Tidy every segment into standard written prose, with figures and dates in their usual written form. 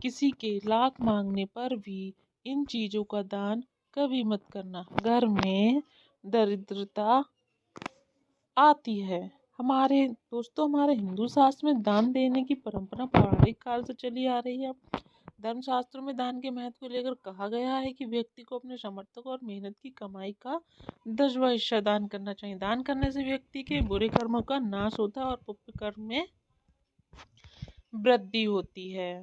किसी के लाख मांगने पर भी इन चीजों का दान कभी मत करना। घर में दरिद्रता आती है। हमारे हिंदू शास्त्र में दान देने की परंपरा पौराणिक काल से चली आ रही है। धर्मशास्त्रों में दान के महत्व को लेकर कहा गया है कि व्यक्ति को अपने समर्थक और मेहनत की कमाई का 10वां हिस्सा दान करना चाहिए। दान करने से व्यक्ति के बुरे कर्मों का नाश होता है और पुण्य कर्म में वृद्धि होती है।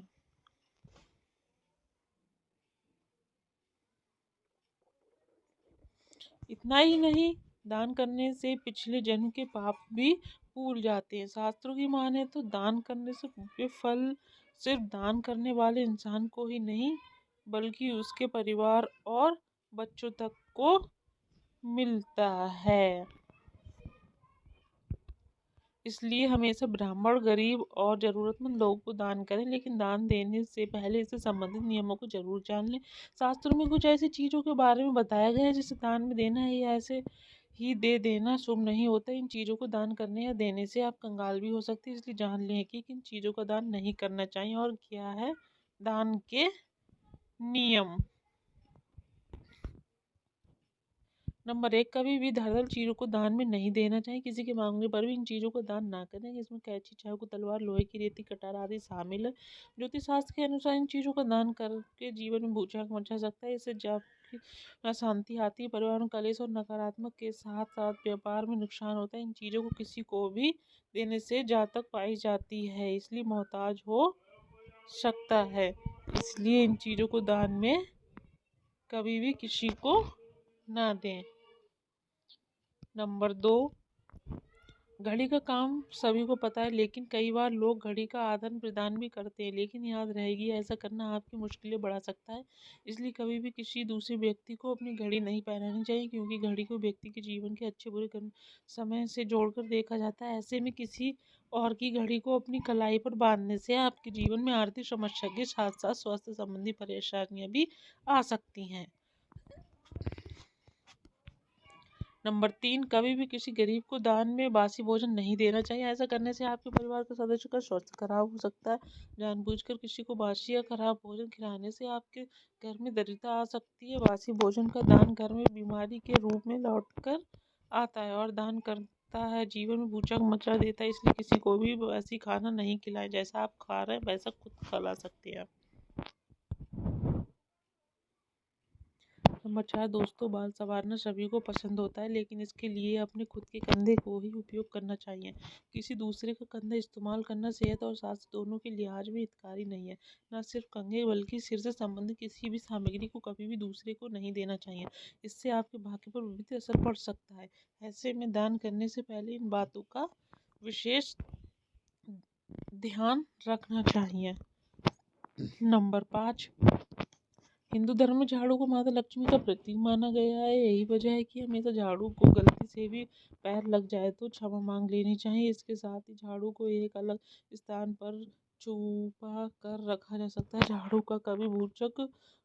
इतना ही नहीं, दान करने से पिछले जन्म के पाप भी भूल जाते हैं। शास्त्रों की माने तो दान करने से ये फल सिर्फ दान करने वाले इंसान को ही नहीं बल्कि उसके परिवार और बच्चों तक को मिलता है। इसलिए हमेशा ब्राह्मण, गरीब और जरूरतमंद लोगों को दान करें, लेकिन दान देने से पहले इससे संबंधित नियमों को जरूर जान लें। शास्त्रों में कुछ ऐसी चीजों के बारे में बताया गया है जिसे दान में देना है या ऐसे ही दे देना शुभ नहीं होता। इन चीजों को दान करने या देने से आप कंगाल भी हो सकते हैं, इसलिए जान लें कि किन चीजों का दान नहीं करना चाहिए और क्या है दान के नियम। नंबर 1, कभी भी धड़ल्ले चीजों को दान में नहीं देना चाहिए। किसी के मांगने पर भी इन चीजों को दान ना करें। इसमें कैंची, चाकू, तलवार, लोहे की रेती, कटार आदि शामिल है। ज्योतिष शास्त्र के अनुसार इन चीजों का दान करके जीवन में भूचाल मचा सकता है। इससे जब अशांति आती है, परिवार में कलेश और नकारात्मक के साथ साथ व्यापार में नुकसान होता है। इन चीजों को किसी को भी देने से जातक पाई जाती है, इसलिए मोहताज हो सकता है। इसलिए इन चीजों को दान में कभी भी किसी को ना दें। नंबर 2, घड़ी का काम सभी को पता है, लेकिन कई बार लोग घड़ी का आदान प्रदान भी करते हैं। लेकिन याद रहेगी, ऐसा करना आपकी मुश्किलें बढ़ा सकता है। इसलिए कभी भी किसी दूसरे व्यक्ति को अपनी घड़ी नहीं पहनानी चाहिए, क्योंकि घड़ी को व्यक्ति के जीवन के अच्छे बुरे समय से जोड़कर देखा जाता है। ऐसे में किसी और की घड़ी को अपनी कलाई पर बांधने से आपके जीवन में आर्थिक समस्या के साथ साथ स्वास्थ्य संबंधी परेशानियां भी आ सकती हैं। नंबर 3, कभी भी किसी गरीब को दान में बासी भोजन नहीं देना चाहिए। ऐसा करने से आपके परिवार के सदस्यों का स्वास्थ्य खराब हो सकता है। जानबूझकर किसी को बासी या खराब भोजन खिलाने से आपके घर में दरिद्रता आ सकती है। बासी भोजन का दान घर में बीमारी के रूप में लौटकर आता है और दान करता है जीवन में भूचाल मचा देता है। इसलिए किसी को भी बासी खाना नहीं खिलाएं। जैसा आप खा रहे हैं वैसा खुद खिला सकते हैं। नंबर 4, दोस्तों, बाल संवारना सभी को पसंद होता है, लेकिन इसके लिए अपने खुद के कंधे को ही उपयोग करना चाहिए। किसी दूसरे का कंधा इस्तेमाल करना सेहत और स्वास्थ्य दोनों के लिहाज में हितकारी नहीं है। न सिर्फ कंघे बल्कि सिर से संबंधित किसी भी सामग्री को कभी भी दूसरे को नहीं देना चाहिए। इससे आपके भाग्य पर विपरीत असर पड़ सकता है। ऐसे में दान करने से पहले इन बातों का विशेष ध्यान रखना चाहिए। नंबर 5, हिंदू धर्म में झाड़ू को माता लक्ष्मी का प्रतीक माना गया है। यही वजह है कि हमेशा झाड़ू को गलती से भी पैर लग जाए तो क्षमा मांग लेनी चाहिए। इसके साथ ही झाड़ू को एक अलग स्थान पर छुपा कर रखा जा सकता है। झाड़ू का कभी भूचक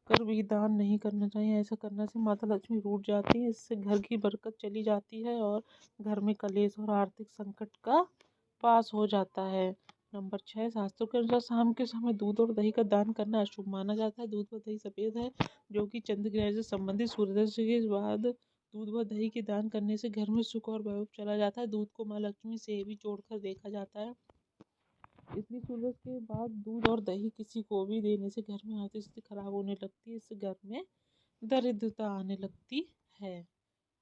कर भी दान नहीं करना चाहिए। ऐसा करने से माता लक्ष्मी रूठ जाती है, इससे घर की बरकत चली जाती है और घर में कलेश और आर्थिक संकट का पास हो जाता है। नंबर 6, शास्त्रों के अनुसार शाम के समय दूध और दही का दान करना अशुभ माना जाता है। दूध व दही सफेद है, जो कि चंद्र ग्रहण से संबंधित। सूर्योदय के बाद दूध व दही के दान करने से घर में सुख और वैभव चला जाता है। दूध को माँ लक्ष्मी से भी जोड़कर देखा जाता है, इसलिए सूर्योदय के बाद दूध और दही किसी को भी देने से घर में आर्थिक स्थिति खराब होने लगती है। इससे घर में दरिद्रता आने लगती है।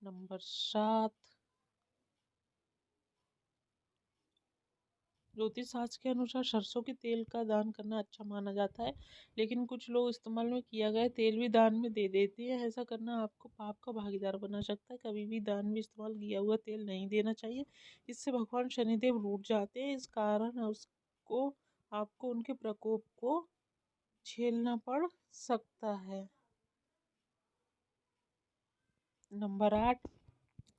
नंबर 7, ज्योतिष शास्त्र के अनुसार सरसों के तेल का दान करना अच्छा माना जाता है, लेकिन कुछ लोग इस्तेमाल में किया गया तेल भी दान में दे देते हैं। ऐसा करना आपको पाप का भागीदार बना सकता है। कभी भी दान में इस्तेमाल किया हुआ तेल नहीं देना चाहिए, इससे भगवान शनिदेव रूठ जाते हैं। इस कारण उसको आपको उनके प्रकोप को झेलना पड़ सकता है। नंबर 8,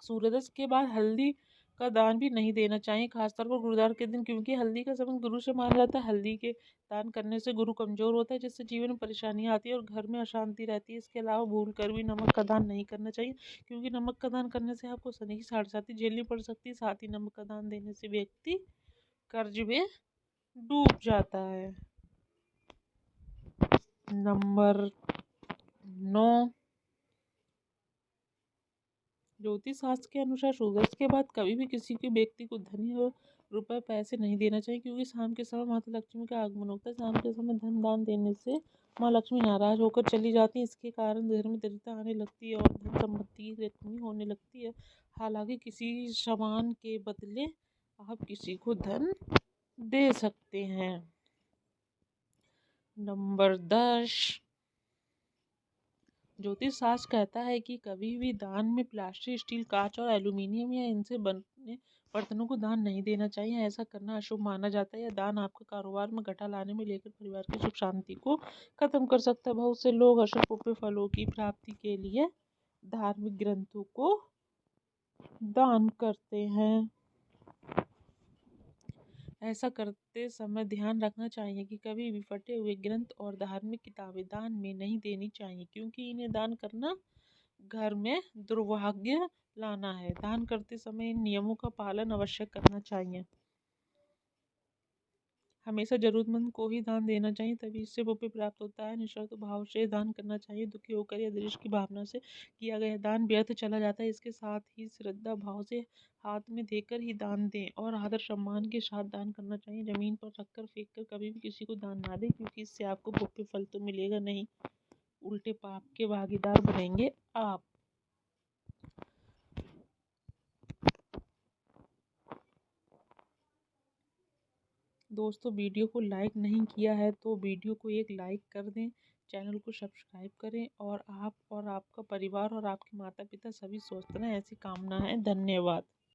सूर्योदय के बाद हल्दी का दान भी नहीं देना चाहिए, खासतौर पर गुरुवार के दिन, क्योंकि हल्दी का संबंध गुरु से माना जाता है। हल्दी के दान करने से गुरु कमजोर होता है, जिससे जीवन में परेशानियां आती है और घर में अशांति रहती है। इसके अलावा भूल कर भी नमक का दान नहीं करना चाहिए, क्योंकि नमक का दान करने से आपको शनि की साढ़ेसाती झेलनी पड़ सकती है। साथ ही नमक का दान देने से व्यक्ति कर्ज में डूब जाता है। नंबर 9, ज्योतिष शास्त्र के अनुसार सूर्यास्त के बाद कभी भी किसी के व्यक्ति को धन या रुपए पैसे नहीं देना चाहिए, क्योंकि शाम के समय माता लक्ष्मी का आगमन होता है। शाम के समय धन दान देने से माँ लक्ष्मी नाराज होकर चली जाती है। इसके कारण घर में दरिद्रता आने लगती है और धन संपत्ति की कमी होने लगती है। हालांकि किसी सामान के बदले आप किसी को धन दे सकते हैं। नंबर 10, ज्योतिष शास्त्र कहता है कि कभी भी दान में प्लास्टिक, स्टील, कांच और एल्यूमिनियम या इनसे बने बर्तनों को दान नहीं देना चाहिए। ऐसा करना अशुभ माना जाता है। यह दान आपके कारोबार में घाटा लाने में लेकर परिवार की सुख शांति को खत्म कर सकता है। बहुत से लोग अशुभ फलों की प्राप्ति के लिए धार्मिक ग्रंथों को दान करते हैं। ऐसा करते समय ध्यान रखना चाहिए कि कभी भी फटे हुए ग्रंथ और धार्मिक किताबें दान में नहीं देनी चाहिए, क्योंकि इन्हें दान करना घर में दुर्भाग्य लाना है। दान करते समय इन नियमों का पालन अवश्य करना चाहिए। हमेशा जरूरतमंद को ही दान देना चाहिए, तभी इससे पुण्य प्राप्त होता है। निस्वार्थ भाव से दान करना चाहिए। दुखी होकर या दृष्टि की भावना से किया गया दान व्यर्थ चला जाता है। इसके साथ ही श्रद्धा भाव से हाथ में देकर ही दान दें और आदर सम्मान के साथ दान करना चाहिए। जमीन पर रखकर फेंक कर कभी भी किसी को दान ना दें, क्योंकि इससे आपको पुण्य फल तो मिलेगा नहीं, उल्टे पाप के भागीदार बनेंगे आप। दोस्तों, वीडियो को लाइक नहीं किया है तो वीडियो को एक लाइक कर दें, चैनल को सब्सक्राइब करें और आप और आपका परिवार और आपके माता पिता सभी स्वस्थ रहें, ऐसी कामना है। धन्यवाद।